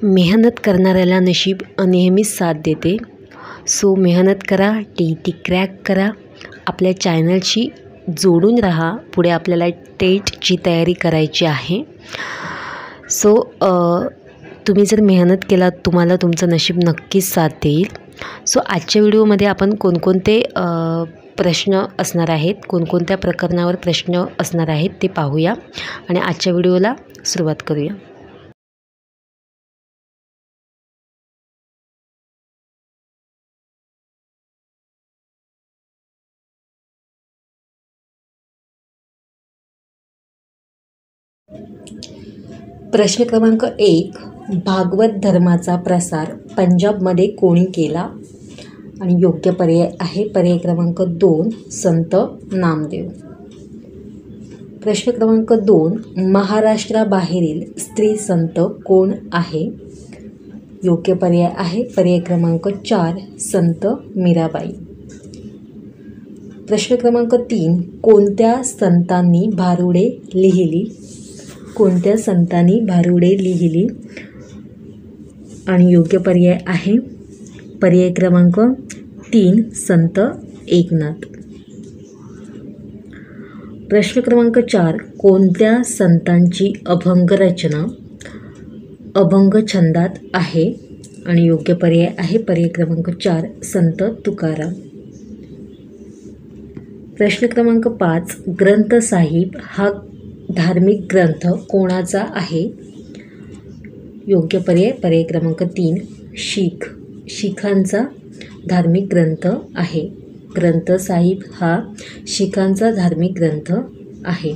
मेहनत करणाऱ्याला नशीब नेहमीच साथ देते. सो मेहनत करा, टी क्रॅक करा, आपल्या चॅनलशी जोडून राहा. पुढे आपल्याला टेटची तयारी करायची आहे. सो तुम्ही जर मेहनत केलात तुम्हाला तुमचं नशीब नक्कीच साथ देईल. सो आजच्या व्हिडिओमध्ये आपण कोणकोणते प्रश्न असणार आहेत, कोणकोणत्या प्रकरणावर प्रश्न असणार आहेत ते पाहूया आणि आजच्या व्हिडिओला सुरुवात करूया. प्रश्न क्रमांक 1. भागवत धर्माचा प्रसार पंजाबमध्ये कोणी केला? आणि योग्य पर्याय आहे पर्याय क्रमांक 2 संत नामदेव. प्रश्न क्रमांक 2. महाराष्ट्राबाहेरील स्त्री संत कोण आहे? योग्य पर्याय आहे पर्याय क्रमांक 4 संत मीराबाई. प्रश्न क्रमांक 3. कोणत्या संतांनी भारुडे लिहिली? कोणत्या संतांनी भारुडे लिहिली? आणि योग्य पर्याय आहे पर्याय क्रमांक 3 संत एकनाथ. प्रश्न क्रमांक 4. कोणत्या संतांची अभंग रचना अभंग छंदात आहे? आणि योग्य पर्याय आहे पर्याय क्रमांक 4 संत तुकाराम. प्रश्न क्रमांक 5. ग्रंथ साहिब हा धार्मिक ग्रंथ कोणाचा आहे? योग्य पर्याय पर्याय क्रमांक 3 शीखांचा धार्मिक ग्रंथ आहे. ग्रंथ साहिब हा शीखांचा धार्मिक ग्रंथ आहे.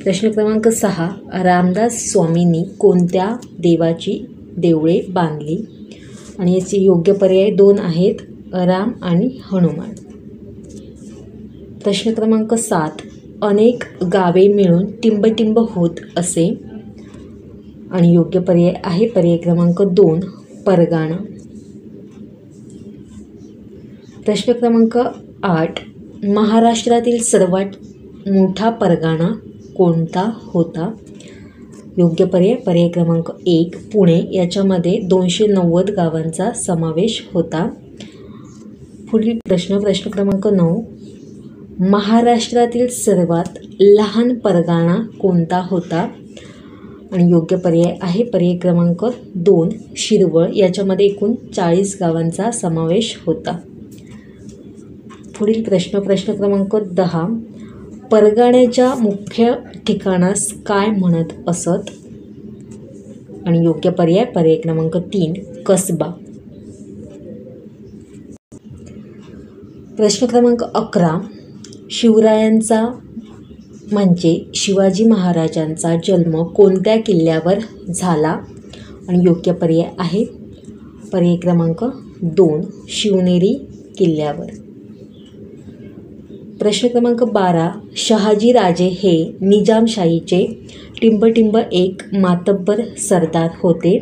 प्रश्न क्रमांक 6. रामदास स्वामींनी कोणत्या देवाची देवळे बांधली? आणि याचे योग्य पर्याय 2 आहेत, राम आणि हनुमान. प्रश्न क्रमांक 7. अनेक गावे मिळून टिंबटिंब होत असे. आणि योग्य पर्याय आहे पर्याय क्रमांक 2 परगाणा. प्रश्न क्रमांक 8. महाराष्ट्रातील सर्वात मोठा परगाणा कोणता होता? योग्य पर्याय पर्याय क्रमांक 1 पुणे. याच्यामध्ये 290 गावांचा समावेश होता. पुढील प्रश्न क्रमांक 9. महाराष्ट्रातील सर्वात लहान परगाणा कोणता होता? आणि योग्य पर्याय आहे पर्याय क्रमांक 2 शिरवळ. याच्यामध्ये एकूण 40 गावांचा समावेश होता. पुढील प्रश्न क्रमांक 10. परगाण्याच्या मुख्य ठिकाणास काय म्हणत असत? आणि योग्य पर्याय पर्याय क्रमांक 3 कसबा. प्रश्न क्रमांक 11. शिवरायांचा म्हणजे शिवाजी महाराजांचा जन्म कोणत्या किल्ल्यावर झाला? आणि योग्य पर्याय आहे पर्याय क्रमांक 2 शिवनेरी किल्ल्यावर. प्रश्न क्रमांक 12. शहाजीराजे हे निजामशाहीचे टिंबटिंब एक मातब्बर सरदार होते.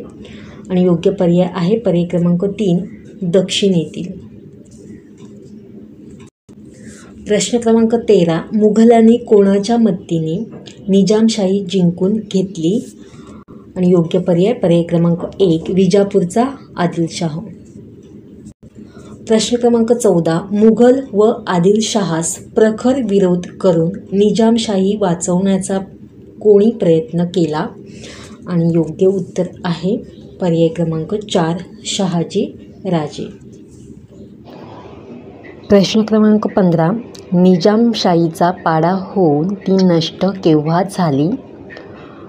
आणि योग्य पर्याय आहे पर्याय क्रमांक 3 दक्षिणेतील. प्रश्न क्रमांक 13. मुघलांनी कोणाच्या मदतीने निजामशाही जिंकून घेतली? आणि योग्य पर्याय पर्याय क्रमांक 1 विजापूरचा आदिलशाह. प्रश्न क्रमांक 14. मुघल व आदिलशहास प्रखर विरोध करून निजामशाही वाचवण्याचा कोणी प्रयत्न केला? आणि योग्य उत्तर आहे पर्याय क्रमांक 4 शहाजी राजे. प्रश्न क्रमांक 15. निजामशाहीचा पाडा होऊन ती नष्ट केव्हा झाली?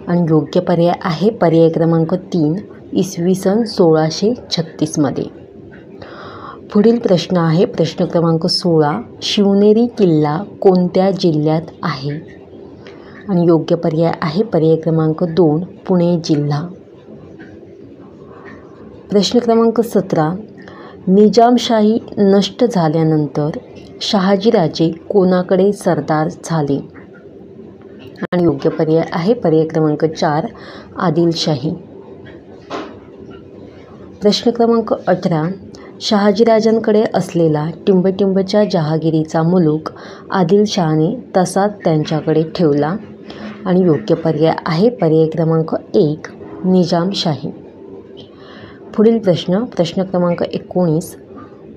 आणि योग्य पर्याय आहे पर्याय क्रमांक 3 इसवी सन 1636 मध्ये. पुढील प्रश्न आहे प्रश्न क्रमांक 16. शिवनेरी किल्ला कोणत्या जिल्ह्यात आहे? आणि योग्य पर्याय आहे पर्याय क्रमांक 2 पुणे जिल्हा. प्रश्न क्रमांक 17. निजामशाही नष्ट झाल्यानंतर शहाजीराजे कोणाकडे सरदार झाले? आणि योग्य पर्याय आहे पर्याय क्रमांक 4 आदिलशाही. प्रश्न क्रमांक 18. शहाजीराजांकडे असलेला टिंबटिंबच्या जहागिरीचा मुलूक आदिलशहाने तसाच त्यांच्याकडे ठेवला. आणि योग्य पर्याय आहे पर्याय क्रमांक 1 निजामशाही. पुढील प्रश्न क्रमांक 19.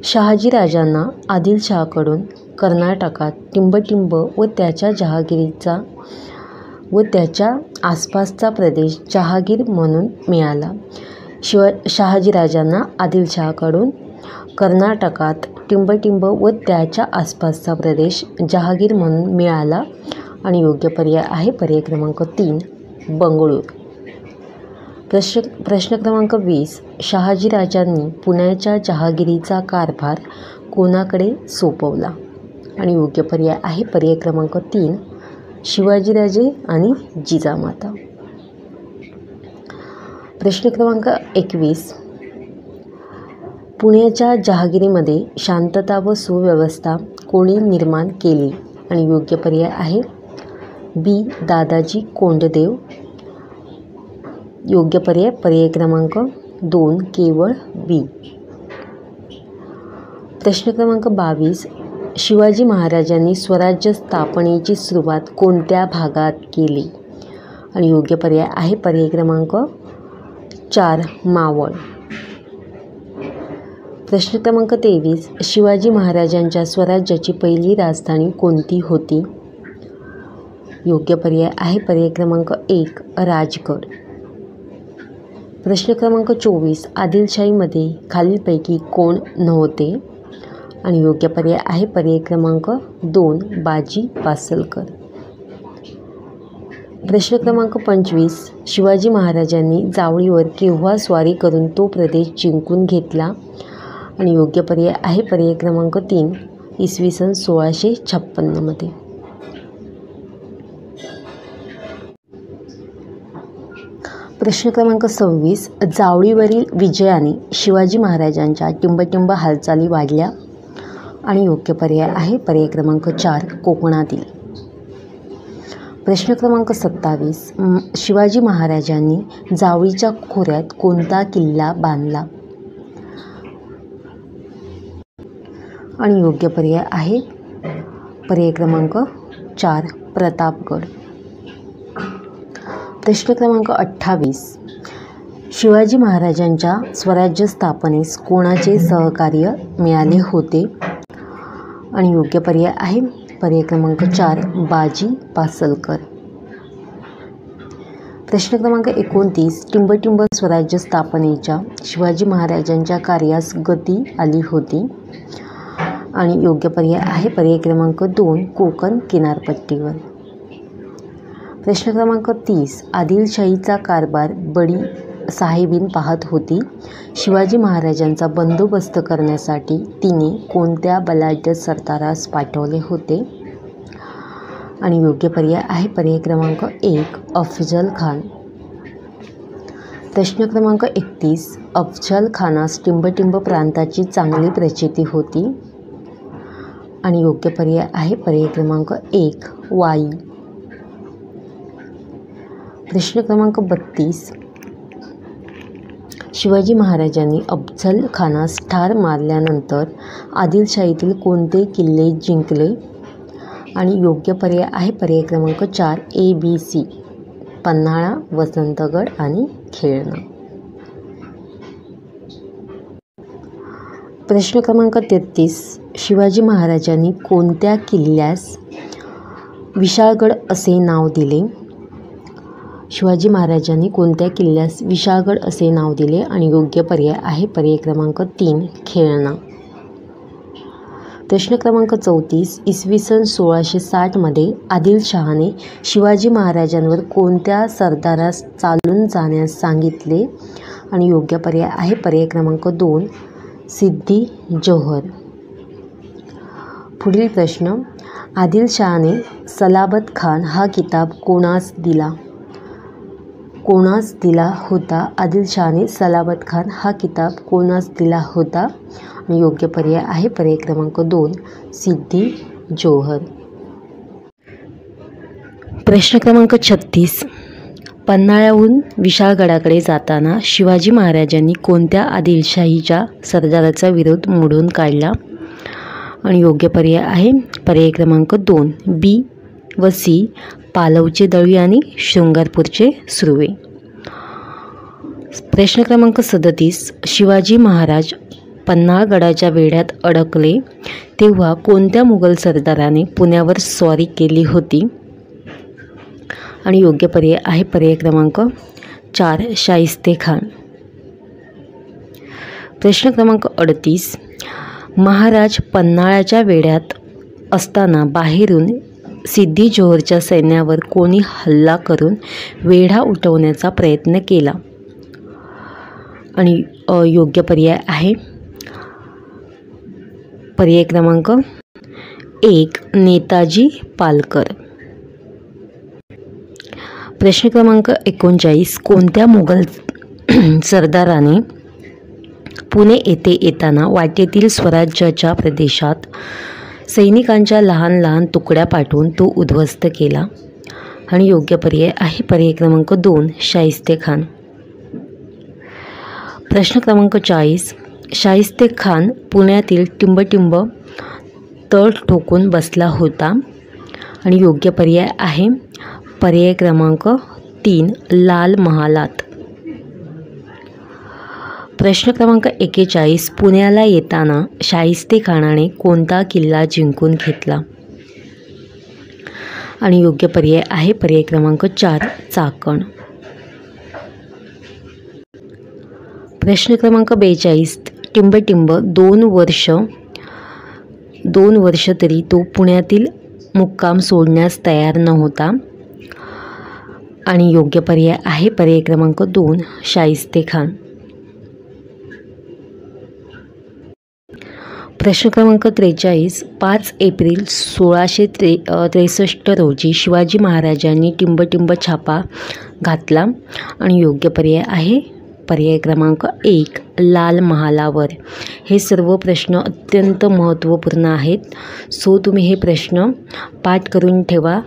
शहाजीराजांना आदिलशहाकडून कर्नाटकात टिंबटिंब व त्याच्या जहागिरीचा व त्याच्या आसपासचा प्रदेश जहागीर म्हणून मिळाला. शहाजीराजांना आदिलशहाकडून कर्नाटकात टिंबटिंब व त्याच्या आसपासचा प्रदेश जहागीर म्हणून मिळाला आणि योग्य पर्याय आहे पर्याय क्रमांक 3 बंगळूर. प्रश्न क्रमांक 20. शहाजीराजांनी पुण्याच्या जहागिरीचा कारभार कोणाकडे सोपवला आणि योग्य पर्याय आहे पर्याय क्रमांक 3 शिवाजीराजे आणि जिजामाता. प्रश्न क्रमांक 21. पुण्याच्या जहागिरीमध्ये शांतता व सुव्यवस्था कोणी निर्माण केली आणि योग्य पर्याय आहे बी दादाजी कोंडदेव. योग्य पर्याय क्रमांक 2 केवळ बी. प्रश्न क्रमांक 22. शिवाजी महाराजांनी स्वराज्य स्थापनेची सुरुवात कोणत्या भागात केली आणि योग्य पर्याय आहे पर्याय क्रमांक 4 मावळ. प्रश्न क्रमांक 23. शिवाजी महाराजांच्या स्वराज्याची पहिली राजधानी कोणती होती? योग्य पर्याय आहे पर्याय क्रमांक 1 राजगड. प्रश्न क्रमांक 24. आदिलशाहीमध्ये खालीलपैकी कोण नव्हते आणि योग्य पर्याय आहे पर्याय क्रमांक 2 बाजी पासलकर. प्रश्न क्रमांक 25. शिवाजी महाराजांनी जावळीवर केव्हा स्वारी करून तो प्रदेश जिंकून घेतला आणि योग्य पर्याय आहे पर्याय क्रमांक 3 इसवी सन 1656 मध्ये. प्रश्न क्रमांक 26. जावळीवरील विजयाने शिवाजी महाराजांच्या टिंबटिंब हालचाली वाढल्या आणि योग्य पर्याय आहे पर्याय क्रमांक 4 कोकणातील. प्रश्न क्रमांक 27. शिवाजी महाराजांनी जावळीच्या खोऱ्यात कोणता किल्ला बांधला आणि योग्य पर्याय आहे पर्याय क्रमांक 4 प्रतापगड. प्रश्न क्रमांक 28. शिवाजी महाराजांच्या स्वराज्य स्थापनेस कोणाचे सहकार्य मिळाले होते आणि योग्य पर्याय आहे पर्याय क्रमांक 4 बाजी पासलकर. प्रश्न क्रमांक 29. टिंबटिंब स्वराज्य स्थापनेच्या शिवाजी महाराजांच्या कार्यास गती आली होती आणि योग्य पर्याय आहे पर्याय क्रमांक 2 कोकण किनारपट्टीवर. प्रश्न क्रमांक 30. आदिलशाहीचा कारभार बडी साहेबीन पाहत होती. शिवाजी महाराजांचा बंदोबस्त करण्यासाठी तिने कोणत्या बलाढ्य सरदारास पाठवले होते आणि योग्य पर्याय आहे पर्याय क्रमांक 1 अफजल खान. प्रश्न क्रमांक 31. अफजल खानास टिंबटिंब प्रांताची चांगली प्रचिती होती आणि योग्य पर्याय आहे पर्याय क्रमांक 1 वाई. प्रश्न क्रमांक 32. शिवाजी महाराजांनी अफजल खानास ठार मारल्यानंतर आदिलशाहीतील कोणते किल्ले जिंकले आणि योग्य पर्याय आहे पर्याय क्रमांक 4 ABC पन्हाळा, वसंतगड आणि खेळणा. प्रश्न क्रमांक 33. शिवाजी महाराजांनी कोणत्या किल्ल्यास विशाळगड असे नाव दिले? शिवाजी महाराजांनी कोणत्या किल्ल्यास विशाळगड असे नाव दिले आणि योग्य पर्याय आहे पर्याय क्रमांक 3 खेळणा. प्रश्न क्रमांक 34. इसवी सन 1660 मध्ये आदिलशहाने शिवाजी महाराजांवर कोणत्या सरदारास चालून जाण्यास सांगितले आणि योग्य पर्याय आहे पर्याय क्रमांक 2 सिद्दी जोहर. पुढील प्रश्न. आदिलशहाने सलाबत खान हा किताब कोणास दिला होता? आदिलशहाने सलाबत खान हा किताब कोणास दिला होता आणि योग्य पर्याय आहे पर्याय क्रमांक 2 सिद्दी जोहर. प्रश्न क्रमांक 36. पन्हाळ्याहून विशाळगडाकडे जाताना शिवाजी महाराजांनी कोणत्या आदिलशाहीच्या सरदाराचा विरोध मोडून काढला आणि योग्य पर्याय आहे पर्याय क्रमांक 2 बी व सी पालवचे दळवी आणि शृंगारपूरचे सुर्वे. प्रश्न क्रमांक 37, शिवाजी महाराज पन्हाळगडाच्या वेढ्यात अडकले तेव्हा कोणत्या मुघल सरदाराने पुण्यावर स्वारी केली होती? आणि योग्य पर्याय आहे पर्याय क्रमांक 4, शाहिस्तेखान. प्रश्न क्रमांक 38, महाराज पन्हाळ्याच्या वेढ्यात असताना बाहेरून सिद्दी जोहरच्या सैन्यावर कोणी हल्ला करून वेढा उठवण्याचा प्रयत्न केला? आणि योग्य पर्याय आहे पर्याय क्रमांक 1, नेताजी पालकर. प्रश्न क्रमांक 39, कोणत्या मुघल सरदाराने पुणे येथे येताना वाटेतील स्वराज्याच्या प्रदेशात सैनिकांच्या लहान लहान तुकड्या पाठवून तो उद्ध्वस्त केला? आणि योग्य पर्याय आहे पर्याय क्रमांक 2, शाहिस्तेखान. प्रश्न क्रमांक 40, शाहिस्तेखान पुण्यातील टिंबटिंब तळ ठोकून बसला होता? आणि योग्य पर्याय आहे पर्याय क्रमांक 3, लाल महालात. प्रश्न क्रमांक 41, पुण्याला येताना शाहिस्तेखानाने कोणता किल्ला जिंकून घेतला? आणि योग्य पर्याय आहे पर्याय क्रमांक 4, चाकण. प्रश्न क्रमांक 42, टिंबटिंब 2 वर्ष तरी तो पुण्यातील मुक्काम सोडण्यास तयार नव्हता. आणि योग्य पर्याय आहे पर्याय क्रमांक 2, शाहिस्तेखान. प्रश्न क्रमांक 43, 5 एप्रिल 1663 रोजी शिवाजी महाराजांनी टिंबटिंब छापा घातला? आणि योग्य पर्याय आहे पर्याय क्रमांक 1, लाल महालावर. हे सर्व प्रश्न अत्यंत महत्त्वपूर्ण आहेत. सो तुम्ही हे प्रश्न पाठ करून ठेवा.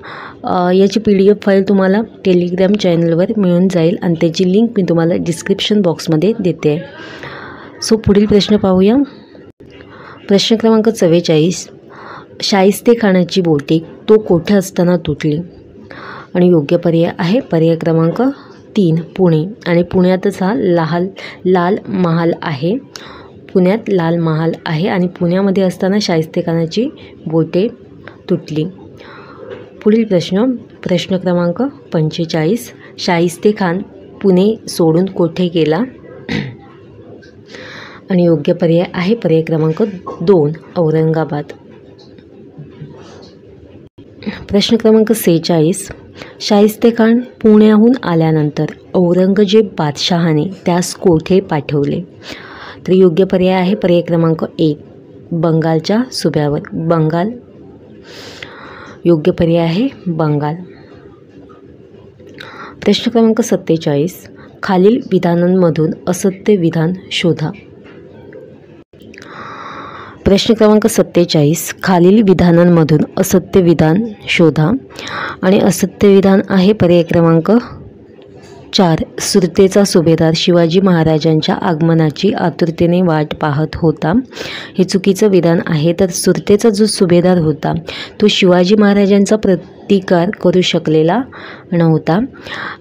याची PDF फाईल तुम्हाला टेलिग्राम चॅनलवर मिळून जाईल आणि त्याची लिंक मी तुम्हाला डिस्क्रिप्शन बॉक्समध्ये देते. सो पुढील प्रश्न पाहूया. प्रश्न क्रमांक 44, शाहिस्तेखानाची बोटे तो कोठे असताना तुटली? आणि योग्य पर्याय आहे पर्याय क्रमांक 3, पुणे. आणि पुण्यातच हा लाल महाल आहे. पुण्यात लाल महाल आहे आणि पुण्यामध्ये असताना शाहिस्तेखानाची बोटे तुटली. पुढील प्रश्न क्रमांक 45, शाहिस्तेखान पुणे सोडून कोठे गेला? आणि योग्य पर्याय आहे पर्याय क्रमांक 2, औरंगाबाद. प्रश्न क्रमांक 46, शाहिस्तेखान पुण्याहून आल्यानंतर औरंगजेब बादशहाने त्यास कोठे पाठवले? तर योग्य पर्याय आहे पर्याय क्रमांक 1, बंगालच्या सुभ्यावर. बंगाल योग्य पर्याय आहे बंगाल. प्रश्न क्रमांक 47, खालील विधानांमधून असत्य विधान शोधा. प्रश्न क्रमांक 47, खालील विधानांमधून असत्य विधान शोधा. आणि असत्य विधान आहे पर्याय क्रमांक 4, सुरतेचा सुभेदार शिवाजी महाराजांच्या आगमनाची आतुरतेने वाट पाहत होता. हे चुकीचं विधान आहे. तर सुरतेचा जो सुभेदार होता तो शिवाजी महाराजांचा प्रतिकार करू शकलेला नव्हता.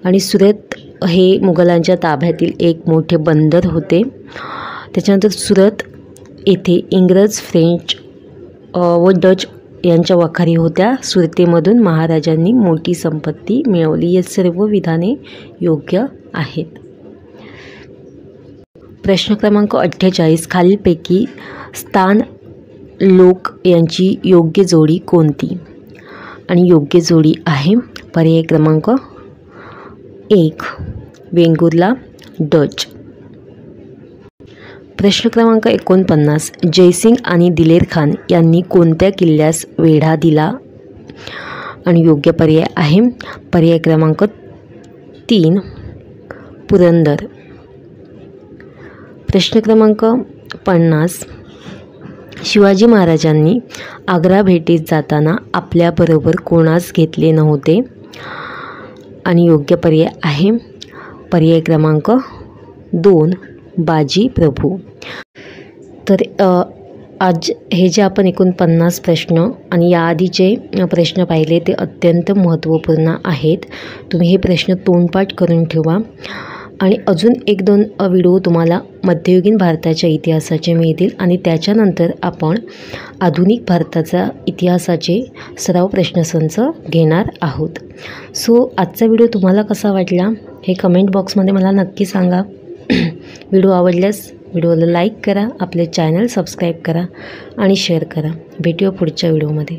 आणि सुरत हे मुघलांच्या ताब्यातील एक मोठे बंदर होते. त्याच्यानंतर सुरत येथे इंग्रज, फ्रेंच व डच यांच्या वखारी होत्या. सुरतेमधून महाराजांनी मोठी संपत्ती मिळवली. हे सर्व विधाने योग्य आहेत. प्रश्न क्रमांक 48, खालीलपैकी स्थान लोक यांची योग्य जोडी कोणती? आणि योग्य जोडी आहे पर्याय क्रमांक 1, वेंगुर्ला डच. प्रश्न क्रमांक 49, जयसिंग आणि दिलेर खान यांनी कोणत्या किल्ल्यास वेढा दिला? आणि योग्य पर्याय आहे पर्याय क्रमांक 3, पुरंदर. प्रश्न क्रमांक 50, शिवाजी महाराजांनी आग्रा भेटीत जाताना आपल्याबरोबर कोणास घेतले नव्हते? आणि योग्य पर्याय आहे पर्याय क्रमांक 2, बाजी प्रभू. तर आज हे जे आपण एकूण 50 प्रश्न आणि याआधीचे प्रश्न पाहिले ते अत्यंत महत्त्वपूर्ण आहेत. तुम्ही हे प्रश्न तोंडपाठ करून ठेवा. आणि अजून 1-2 व्हिडिओ तुम्हाला मध्ययुगीन भारताच्या इतिहासाचे मिळतील आणि त्याच्यानंतर आपण आधुनिक भारताचा इतिहासाचे सराव प्रश्नसंच घेणार आहोत. सो आजचा व्हिडिओ तुम्हाला कसा वाटला हे कमेंट बॉक्समध्ये मला नक्की सांगा. व्हिडिओ आवडल्यास व्हिडिओला लाईक करा, आपले चॅनल सबस्क्राईब करा आणि शेअर करा. भेटूया पुढच्या व्हिडिओमध्ये.